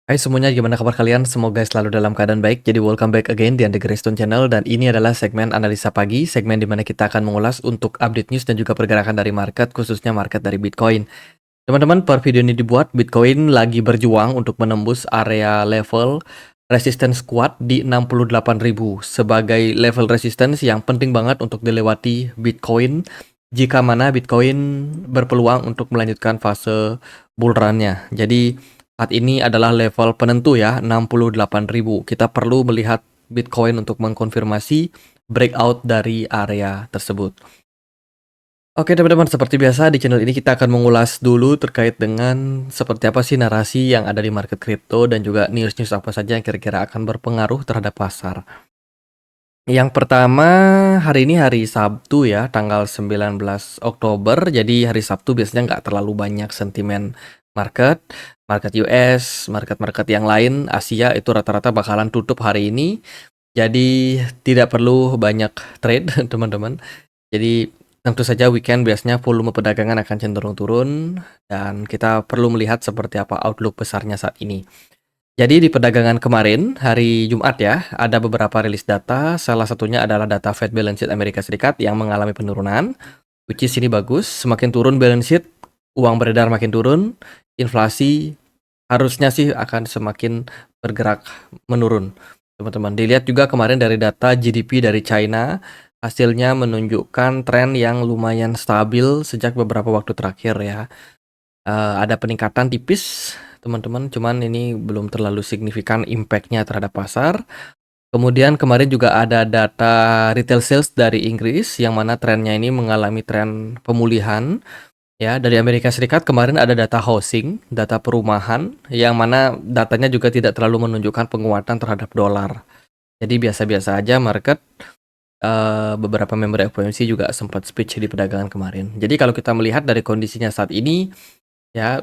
Hai semuanya, gimana kabar kalian? Semoga selalu dalam keadaan baik. Jadi welcome back again di The Greystone Channel dan ini adalah segmen analisa pagi, segmen di mana kita akan mengulas untuk update news dan juga pergerakan dari market, khususnya market dari Bitcoin. Teman-teman, per video ini dibuat, Bitcoin lagi berjuang untuk menembus area level resistance kuat di 68.000 sebagai level resistance yang penting banget untuk dilewati Bitcoin jika mana Bitcoin berpeluang untuk melanjutkan fase bull run-nya. Jadi saat ini adalah level penentu ya, 68.000. Kita perlu melihat Bitcoin untuk mengkonfirmasi breakout dari area tersebut. Oke teman-teman, seperti biasa di channel ini kita akan mengulas dulu terkait dengan seperti apa sih narasi yang ada di market kripto dan juga news-news apa saja yang kira-kira akan berpengaruh terhadap pasar. Yang pertama, hari ini hari Sabtu ya, tanggal 19 Oktober. Jadi hari Sabtu biasanya nggak terlalu banyak sentimen market. Market US, market-market yang lain, Asia itu rata-rata bakalan tutup hari ini. Jadi tidak perlu banyak trade teman-teman. Jadi tentu saja weekend biasanya volume perdagangan akan cenderung turun. Dan kita perlu melihat seperti apa outlook besarnya saat ini. Jadi di perdagangan kemarin, hari Jumat ya, ada beberapa rilis data, salah satunya adalah data Fed Balance Sheet Amerika Serikat yang mengalami penurunan, which is ini bagus, semakin turun balance sheet, uang beredar makin turun, inflasi harusnya sih akan semakin bergerak menurun, teman-teman. Dilihat juga kemarin dari data GDP dari China, hasilnya menunjukkan tren yang lumayan stabil sejak beberapa waktu terakhir ya. Ada peningkatan tipis, teman-teman, cuman ini belum terlalu signifikan impact-nya terhadap pasar. Kemudian kemarin juga ada data retail sales dari Inggris, yang mana trennya ini mengalami tren pemulihan. Ya, dari Amerika Serikat kemarin ada data housing, data perumahan, yang mana datanya juga tidak terlalu menunjukkan penguatan terhadap dolar. Jadi biasa-biasa aja market. Beberapa member FOMC juga sempat speech di perdagangan kemarin. Jadi kalau kita melihat dari kondisinya saat ini, ya,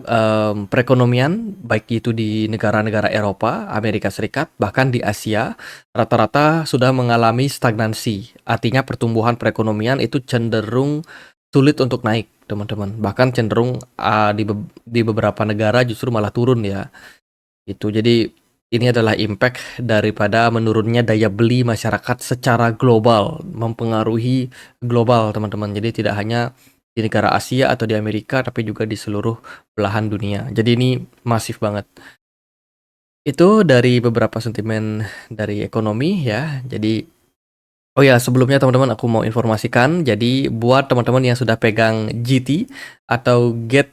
perekonomian baik itu di negara-negara Eropa, Amerika Serikat, bahkan di Asia, rata-rata sudah mengalami stagnansi. Artinya pertumbuhan perekonomian itu cenderung sulit untuk naik, teman-teman. Bahkan cenderung di beberapa negara justru malah turun ya. Itu jadi ini adalah impact daripada menurunnya daya beli masyarakat secara global, mempengaruhi global, teman-teman. Jadi tidak hanya di negara Asia atau di Amerika, tapi juga di seluruh belahan dunia. Jadi ini masif banget. Itu dari beberapa sentimen dari ekonomi ya. Jadi, oh ya sebelumnya teman-teman aku mau informasikan. Jadi buat teman-teman yang sudah pegang GT atau Get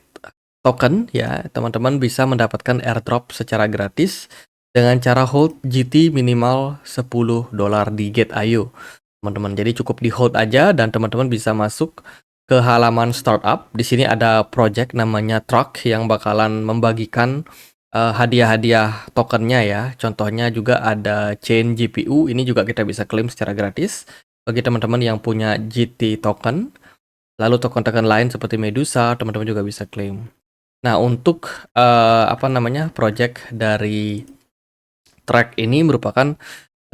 Token ya, teman-teman bisa mendapatkan airdrop secara gratis dengan cara hold GT minimal $10 di Get.io, teman-teman. Jadi cukup di hold aja dan teman-teman bisa masuk ke halaman startup. Di sini ada project namanya Truck yang bakalan membagikan hadiah-hadiah tokennya ya. Contohnya juga ada Chain GPU, ini juga kita bisa klaim secara gratis bagi teman-teman yang punya GT token. Lalu token-token lain seperti Medusa, teman-teman juga bisa klaim. Nah, untuk project dari Track ini merupakan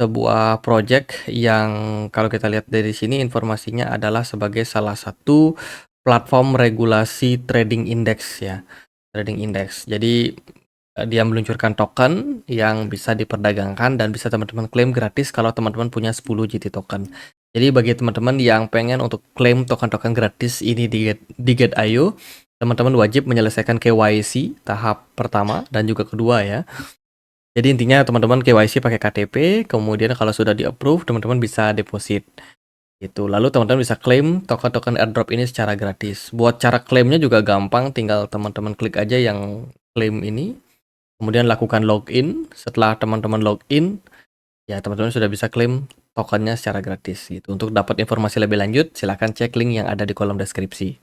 sebuah project yang kalau kita lihat dari sini informasinya adalah sebagai salah satu platform regulasi trading index ya, trading index. Jadi dia meluncurkan token yang bisa diperdagangkan dan bisa teman-teman klaim gratis kalau teman-teman punya 10 GT token. Jadi bagi teman-teman yang pengen untuk klaim token-token gratis ini di Get.io, teman-teman wajib menyelesaikan KYC tahap pertama dan juga kedua ya. Jadi intinya teman-teman KYC pakai KTP, kemudian kalau sudah di-approve, teman-teman bisa deposit. Gitu. Lalu teman-teman bisa klaim token-token airdrop ini secara gratis. Buat cara klaimnya juga gampang, tinggal teman-teman klik aja yang klaim ini, kemudian lakukan login. Setelah teman-teman login, ya teman-teman sudah bisa klaim tokennya secara gratis gitu. Untuk dapat informasi lebih lanjut, silahkan cek link yang ada di kolom deskripsi.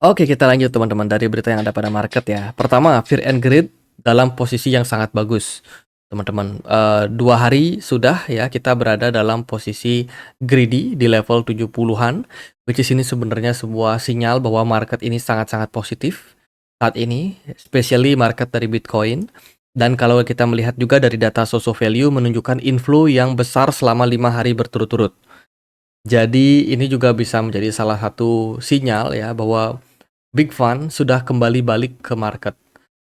Oke, kita lanjut teman-teman dari berita yang ada pada market ya. Pertama, Fear and Greed dalam posisi yang sangat bagus, teman-teman. 2 hari sudah ya kita berada dalam posisi greedy di level 70-an, which is ini sebenarnya sebuah sinyal bahwa market ini sangat-sangat positif saat ini, especially market dari Bitcoin. Dan kalau kita melihat juga dari data Soso Value menunjukkan inflow yang besar selama 5 hari berturut-turut. Jadi ini juga bisa menjadi salah satu sinyal ya bahwa Big Fund sudah kembali balik ke market.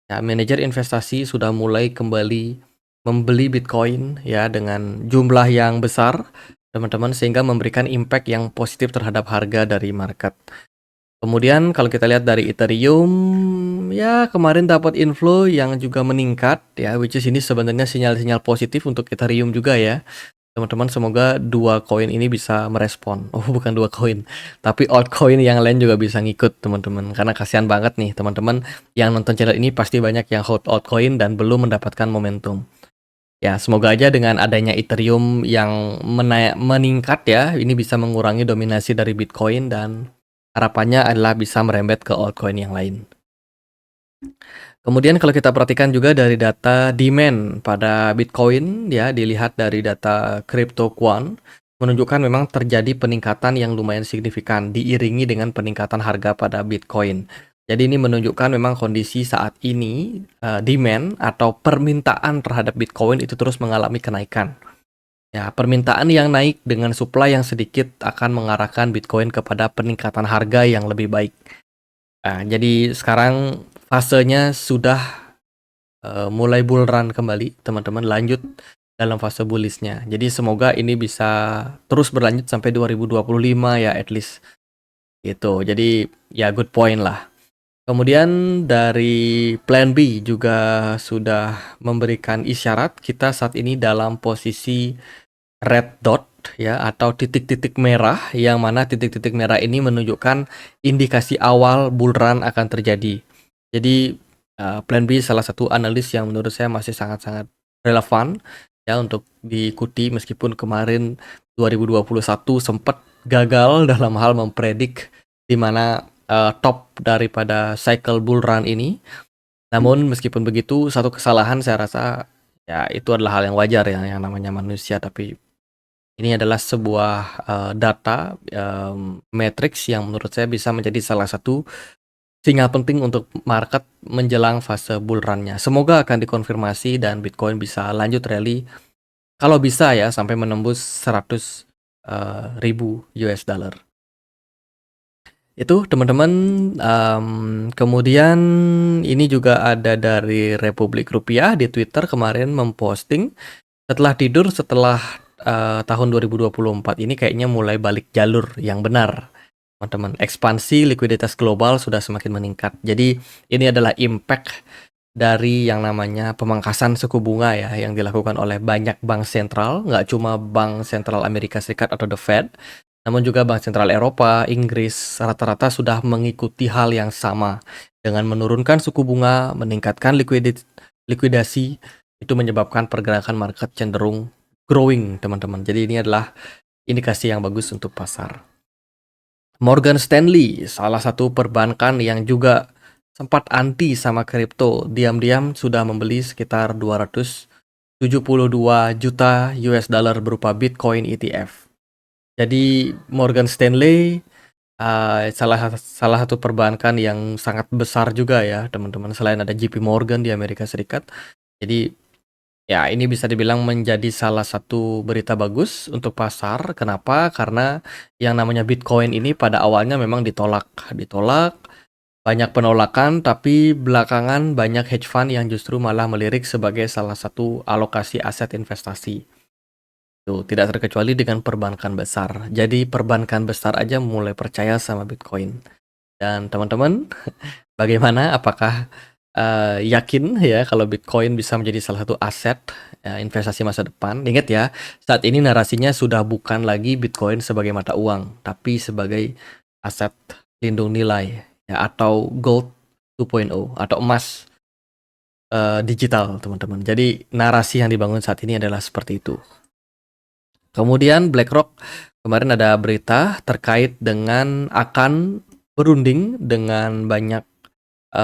Ya, manajer investasi sudah mulai kembali membeli Bitcoin ya dengan jumlah yang besar, teman-teman, sehingga memberikan impact yang positif terhadap harga dari market. Kemudian kalau kita lihat dari Ethereum, ya kemarin dapat inflow yang juga meningkat ya, which is ini sebenarnya sinyal-sinyal positif untuk Ethereum juga ya. Teman-teman, semoga dua koin ini bisa merespon. Oh, bukan dua koin, tapi altcoin yang lain juga bisa ngikut, teman-teman. Karena kasihan banget nih, teman-teman yang nonton channel ini pasti banyak yang hold altcoin dan belum mendapatkan momentum. Ya, semoga aja dengan adanya Ethereum yang meningkat ya, ini bisa mengurangi dominasi dari Bitcoin dan harapannya adalah bisa merembet ke altcoin yang lain. Kemudian kalau kita perhatikan juga dari data demand pada Bitcoin ya, dilihat dari data CryptoQuant menunjukkan memang terjadi peningkatan yang lumayan signifikan diiringi dengan peningkatan harga pada Bitcoin. Jadi ini menunjukkan memang kondisi saat ini demand atau permintaan terhadap Bitcoin itu terus mengalami kenaikan. Ya, permintaan yang naik dengan supply yang sedikit akan mengarahkan Bitcoin kepada peningkatan harga yang lebih baik. Nah, jadi sekarang fasenya sudah mulai bull run kembali, teman-teman, lanjut dalam fase bullish-nya. Jadi semoga ini bisa terus berlanjut sampai 2025 ya, at least gitu. Jadi ya good point lah. Kemudian dari plan B juga sudah memberikan isyarat kita saat ini dalam posisi red dot ya, atau titik-titik merah, yang mana titik-titik merah ini menunjukkan indikasi awal bull run akan terjadi. Jadi plan B salah satu analis yang menurut saya masih sangat-sangat relevan ya untuk diikuti, meskipun kemarin 2021 sempat gagal dalam hal mempredik di mana top daripada cycle bull run ini. Namun meskipun begitu, satu kesalahan saya rasa ya itu adalah hal yang wajar ya, yang namanya manusia, tapi ini adalah sebuah data matrix yang menurut saya bisa menjadi salah satu sinyal penting untuk market menjelang fase bull run-nya. Semoga akan dikonfirmasi dan Bitcoin bisa lanjut rally, kalau bisa ya sampai menembus 100 ribu US dollar. Itu teman-teman. Kemudian ini juga ada dari Republik Rupiah di Twitter kemarin memposting setelah tidur setelah tahun 2024 ini kayaknya mulai balik jalur yang benar. Teman-teman, ekspansi likuiditas global sudah semakin meningkat. Jadi ini adalah impact dari yang namanya pemangkasan suku bunga ya, yang dilakukan oleh banyak bank sentral, nggak cuma Bank Sentral Amerika Serikat atau The Fed, namun juga Bank Sentral Eropa, Inggris, rata-rata sudah mengikuti hal yang sama dengan menurunkan suku bunga, meningkatkan likuidasi, itu menyebabkan pergerakan market cenderung growing, teman-teman. Jadi ini adalah indikasi yang bagus untuk pasar. Morgan Stanley, salah satu perbankan yang juga sempat anti sama kripto, diam-diam sudah membeli sekitar 272 juta US dollar berupa Bitcoin ETF. Jadi Morgan Stanley salah satu perbankan yang sangat besar juga ya, teman-teman, selain ada JP Morgan di Amerika Serikat. Jadi ya, ini bisa dibilang menjadi salah satu berita bagus untuk pasar. Kenapa? Karena yang namanya Bitcoin ini pada awalnya memang ditolak, banyak penolakan, tapi belakangan banyak hedge fund yang justru malah melirik sebagai salah satu alokasi aset investasi. Tuh, tidak terkecuali dengan perbankan besar. Jadi perbankan besar aja mulai percaya sama Bitcoin. Dan teman-teman, bagaimana? Apakah yakin ya kalau Bitcoin bisa menjadi salah satu aset investasi masa depan? Ingat ya, saat ini narasinya sudah bukan lagi Bitcoin sebagai mata uang, tapi sebagai aset lindung nilai ya, atau gold 2.0 atau emas digital, teman-teman. Jadi narasi yang dibangun saat ini adalah seperti itu. Kemudian BlackRock kemarin ada berita terkait dengan akan berunding dengan banyak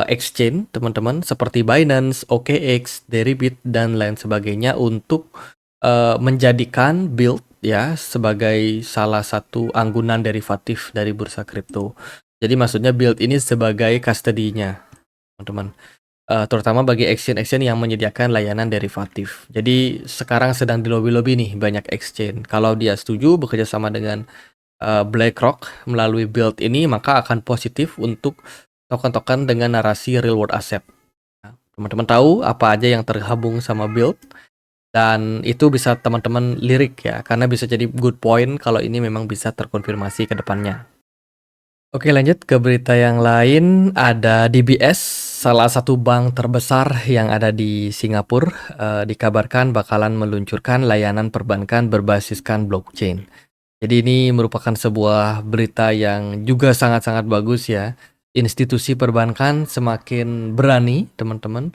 exchange, teman-teman, seperti Binance, OKX, Deribit, dan lain sebagainya untuk menjadikan Build ya sebagai salah satu anggunan derivatif dari bursa kripto. Jadi maksudnya Build ini sebagai custody-nya, teman-teman. Terutama bagi exchange-exchange yang menyediakan layanan derivatif. Jadi sekarang sedang di lobby-lobby nih banyak exchange. Kalau dia setuju bekerja sama dengan BlackRock melalui Build ini, maka akan positif untuk token-token dengan narasi real world asset. Teman-teman tahu apa aja yang terhubung sama build, dan itu bisa teman-teman lirik ya, karena bisa jadi good point kalau ini memang bisa terkonfirmasi ke depannya. Oke, lanjut ke berita yang lain. Ada DBS, salah satu bank terbesar yang ada di Singapura, dikabarkan bakalan meluncurkan layanan perbankan berbasiskan blockchain. Jadi ini merupakan sebuah berita yang juga sangat-sangat bagus ya. Institusi perbankan semakin berani, teman-teman,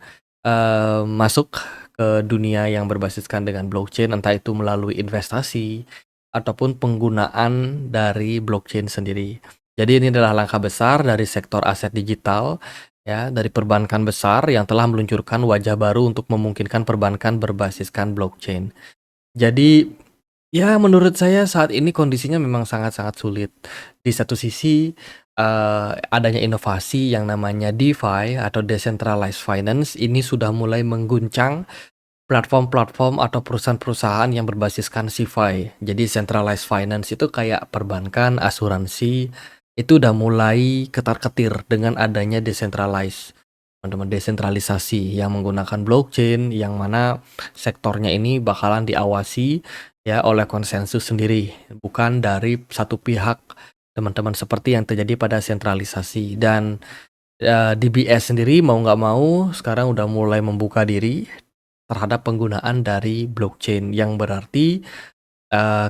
masuk ke dunia yang berbasiskan dengan blockchain, entah itu melalui investasi ataupun penggunaan dari blockchain sendiri. Jadi ini adalah langkah besar dari sektor aset digital ya, dari perbankan besar yang telah meluncurkan wajah baru untuk memungkinkan perbankan berbasiskan blockchain. Jadi ya menurut saya saat ini kondisinya memang sangat-sangat sulit. Di satu sisi adanya inovasi yang namanya DeFi atau Decentralized Finance ini sudah mulai mengguncang platform-platform atau perusahaan-perusahaan yang berbasiskan CeFi. Jadi centralized finance itu kayak perbankan, asuransi, itu udah mulai ketar-ketir dengan adanya decentralized. Teman-teman, desentralisasi yang menggunakan blockchain, yang mana sektornya ini bakalan diawasi ya oleh konsensus sendiri, bukan dari satu pihak, teman-teman, seperti yang terjadi pada sentralisasi. Dan DBS sendiri mau nggak mau sekarang udah mulai membuka diri terhadap penggunaan dari blockchain, yang berarti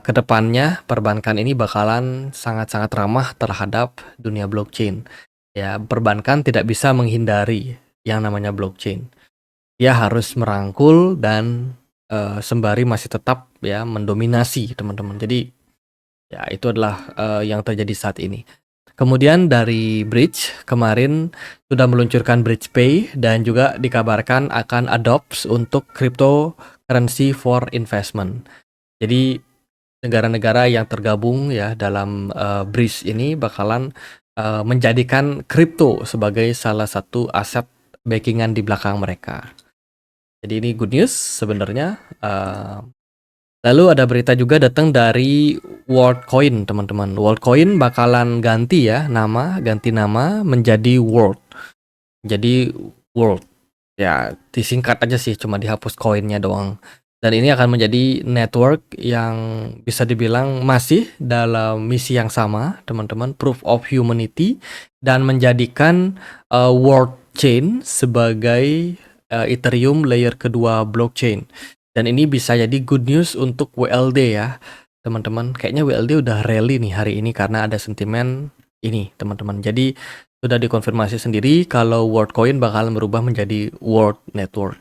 kedepannya perbankan ini bakalan sangat-sangat ramah terhadap dunia blockchain. Ya, perbankan tidak bisa menghindari yang namanya blockchain. Dia harus merangkul dan sembari masih tetap ya mendominasi, teman-teman. Jadi ya itu adalah yang terjadi saat ini. Kemudian dari Bridge kemarin sudah meluncurkan Bridge Pay dan juga dikabarkan akan adopt untuk cryptocurrency for investment. Jadi negara-negara yang tergabung ya dalam Bridge ini bakalan menjadikan kripto sebagai salah satu aset backingan di belakang mereka. Jadi ini good news sebenarnya. Lalu ada berita juga datang dari WorldCoin, teman-teman. WorldCoin bakalan ganti nama menjadi World. Jadi World. Ya, disingkat aja sih, cuma dihapus koinnya doang. Dan ini akan menjadi network yang bisa dibilang masih dalam misi yang sama, teman-teman, proof of humanity, dan menjadikan World Chain sebagai Ethereum layer kedua blockchain. Dan ini bisa jadi good news untuk WLD ya, teman-teman. Kayaknya WLD udah rally nih hari ini karena ada sentimen ini, teman-teman. Jadi sudah dikonfirmasi sendiri kalau WorldCoin bakal berubah menjadi World Network.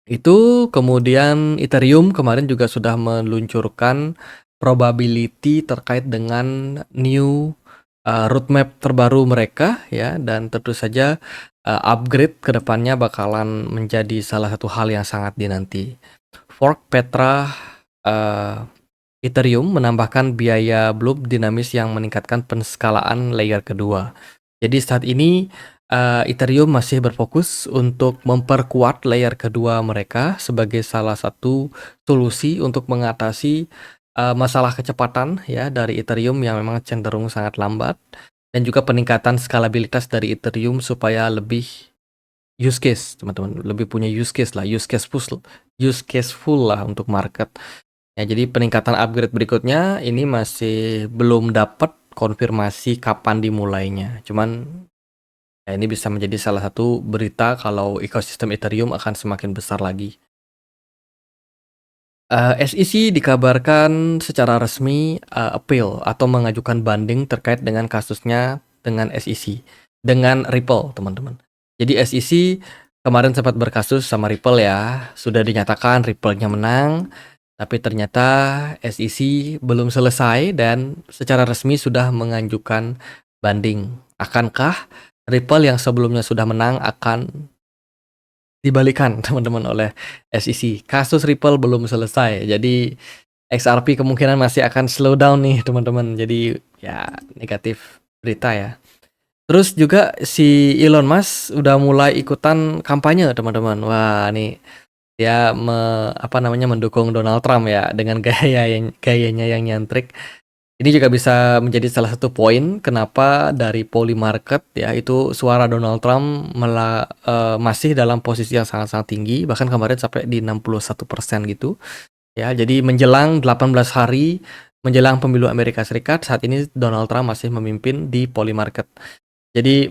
Itu kemudian Ethereum kemarin juga sudah meluncurkan probability terkait dengan new roadmap terbaru mereka ya, dan tentu saja upgrade ke depannya bakalan menjadi salah satu hal yang sangat dinanti. Fork Petra Ethereum menambahkan biaya blob dinamis yang meningkatkan penskalaan layer kedua. Jadi saat ini Ethereum masih berfokus untuk memperkuat layer kedua mereka sebagai salah satu solusi untuk mengatasi masalah kecepatan ya dari Ethereum yang memang cenderung sangat lambat, dan juga peningkatan skalabilitas dari Ethereum supaya lebih use case, teman-teman, lebih punya use case lah, use case full lah untuk market. Ya, jadi peningkatan upgrade berikutnya ini masih belum dapat konfirmasi kapan dimulainya. Cuman ya ini bisa menjadi salah satu berita kalau ekosistem Ethereum akan semakin besar lagi. SEC dikabarkan secara resmi appeal atau mengajukan banding terkait dengan kasusnya dengan SEC, dengan Ripple, teman-teman. Jadi SEC kemarin sempat berkasus sama Ripple ya, sudah dinyatakan Ripple-nya menang, tapi ternyata SEC belum selesai dan secara resmi sudah mengajukan banding. Akankah Ripple yang sebelumnya sudah menang akan dibalikan, teman-teman, oleh SEC? Kasus Ripple belum selesai, jadi XRP kemungkinan masih akan slow down nih, teman-teman. Jadi ya negatif berita ya. Terus juga si Elon Musk udah mulai ikutan kampanye, teman-teman. Wah, nih dia mendukung Donald Trump ya dengan gayanya yang nyentrik. Ini juga bisa menjadi salah satu poin kenapa dari polling market ya, itu suara Donald Trump masih dalam posisi yang sangat-sangat tinggi, bahkan kemarin sampai di 61% gitu. Ya, jadi menjelang 18 hari menjelang pemilu Amerika Serikat, saat ini Donald Trump masih memimpin di polling market. Jadi,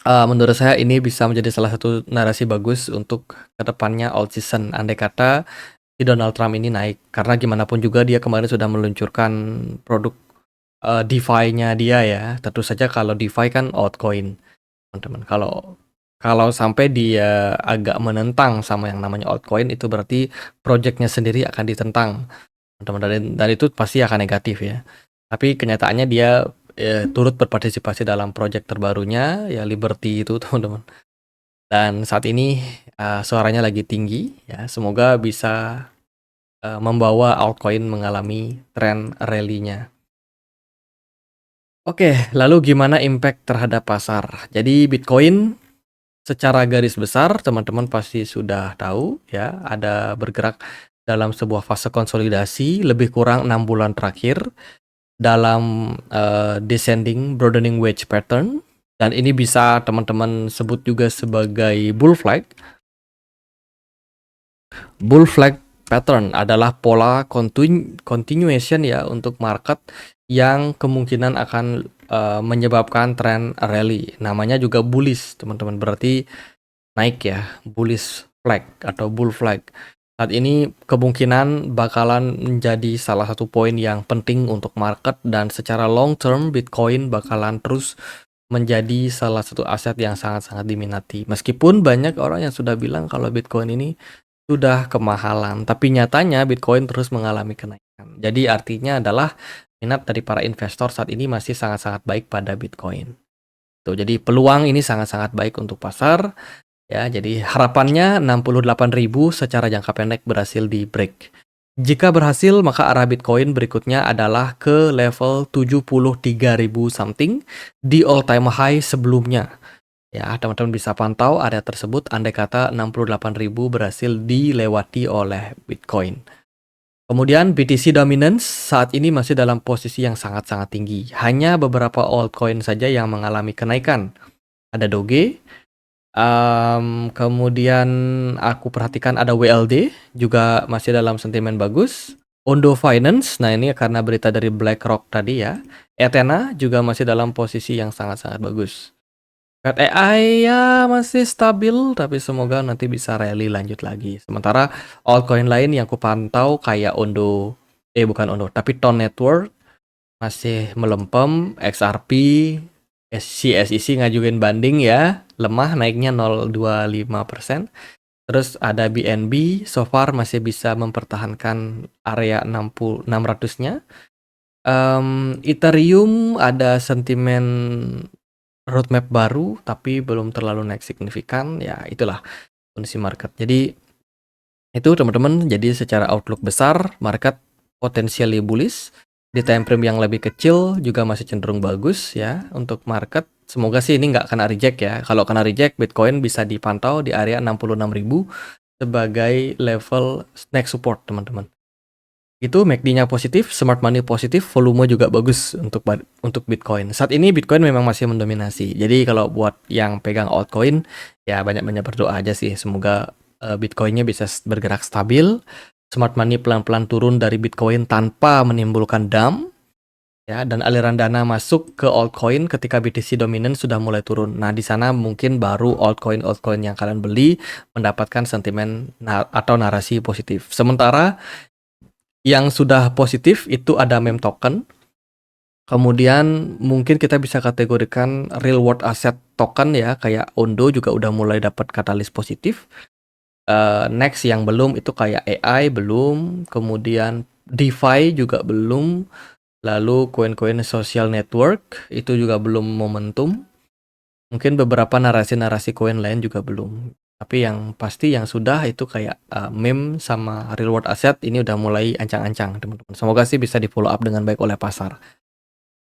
menurut saya ini bisa menjadi salah satu narasi bagus untuk kedepannya all season. Andai kata si Donald Trump ini naik, karena gimana pun juga dia kemarin sudah meluncurkan produk, DeFi-nya dia ya. Tentu saja kalau DeFi kan altcoin, teman-teman. Kalau kalau sampai dia agak menentang sama yang namanya altcoin, itu berarti project-nya sendiri akan ditentang, teman-teman, dan itu pasti akan negatif ya. Tapi kenyataannya dia, turut berpartisipasi dalam project terbarunya, ya Liberty itu, teman-teman. Dan saat ini, suaranya lagi tinggi ya, semoga bisa membawa altcoin mengalami tren rally-nya. Oke, lalu gimana impact terhadap pasar? Jadi Bitcoin secara garis besar teman-teman pasti sudah tahu ya, ada bergerak dalam sebuah fase konsolidasi lebih kurang 6 bulan terakhir dalam descending broadening wedge pattern, dan ini bisa teman-teman sebut juga sebagai bull flag. Bull flag pattern adalah pola continuation ya untuk market yang kemungkinan akan menyebabkan tren rally. Namanya juga bullish, teman-teman. Berarti naik ya, bullish flag atau bull flag. Saat ini kemungkinan bakalan menjadi salah satu poin yang penting untuk market, dan secara long term Bitcoin bakalan terus menjadi salah satu aset yang sangat-sangat diminati. Meskipun banyak orang yang sudah bilang kalau Bitcoin ini sudah kemahalan, tapi nyatanya Bitcoin terus mengalami kenaikan. Jadi artinya adalah minat dari para investor saat ini masih sangat-sangat baik pada Bitcoin. Tuh, jadi peluang ini sangat-sangat baik untuk pasar ya. Jadi harapannya 68.000 secara jangka pendek berhasil di break. Jika berhasil, maka arah Bitcoin berikutnya adalah ke level 73.000 something di all time high sebelumnya. Ya, teman-teman bisa pantau area tersebut andai kata 68.000 berhasil dilewati oleh Bitcoin. Kemudian BTC dominance saat ini masih dalam posisi yang sangat-sangat tinggi. Hanya beberapa altcoin saja yang mengalami kenaikan. Ada Doge, kemudian aku perhatikan ada WLD juga masih dalam sentimen bagus. Ondo Finance, nah ini karena berita dari BlackRock tadi ya. Ethena juga masih dalam posisi yang sangat-sangat bagus. Red AI ya masih stabil, tapi semoga nanti bisa rally lanjut lagi. Sementara altcoin lain yang kupantau kayak Ondo, bukan Ondo, tapi Ton Network masih melempem, XRP, CSEC ngajuin banding ya, lemah naiknya 0,25%. Terus ada BNB, so far masih bisa mempertahankan area 600-nya. Ethereum ada sentimen roadmap baru, tapi belum terlalu naik signifikan. Ya, itulah kondisi market. Jadi, itu teman-teman. Jadi, secara outlook besar, market potentially bullish. Di time frame yang lebih kecil juga masih cenderung bagus ya untuk market. Semoga sih ini nggak kena reject ya. Kalau kena reject, Bitcoin bisa dipantau di area 66.000 sebagai level next support, teman-teman. Itu MACD-nya positif, smart money positif, volume juga bagus untuk Bitcoin. Saat ini Bitcoin memang masih mendominasi. Jadi kalau buat yang pegang altcoin, ya banyak-banyak berdoa aja sih. Semoga Bitcoin-nya bisa bergerak stabil, smart money pelan-pelan turun dari Bitcoin tanpa menimbulkan dump, ya, dan aliran dana masuk ke altcoin ketika BTC dominant sudah mulai turun. Nah, di sana mungkin baru altcoin yang kalian beli mendapatkan sentimen atau narasi positif. Sementara yang sudah positif itu ada meme token. Kemudian mungkin kita bisa kategorikan real world asset token ya, kayak Ondo juga udah mulai dapat katalis positif. Next yang belum itu kayak AI belum, kemudian DeFi juga belum, lalu koin-koin social network itu juga belum momentum. Mungkin beberapa narasi-narasi koin lain juga belum. Tapi yang pasti yang sudah itu kayak meme sama real world asset ini udah mulai ancang-ancang, teman-teman. Semoga sih bisa di follow up dengan baik oleh pasar.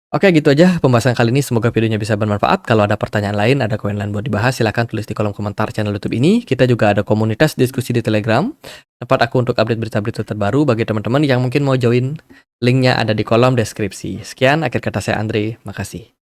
Oke, gitu aja pembahasan kali ini. Semoga videonya bisa bermanfaat. Kalau ada pertanyaan lain, ada koin lain buat dibahas, silahkan tulis di kolom komentar channel YouTube ini. Kita juga ada komunitas diskusi di Telegram, tempat aku untuk update berita-berita terbaru bagi teman-teman yang mungkin mau join. Linknya ada di kolom deskripsi. Sekian, akhir kata saya Andre. Makasih.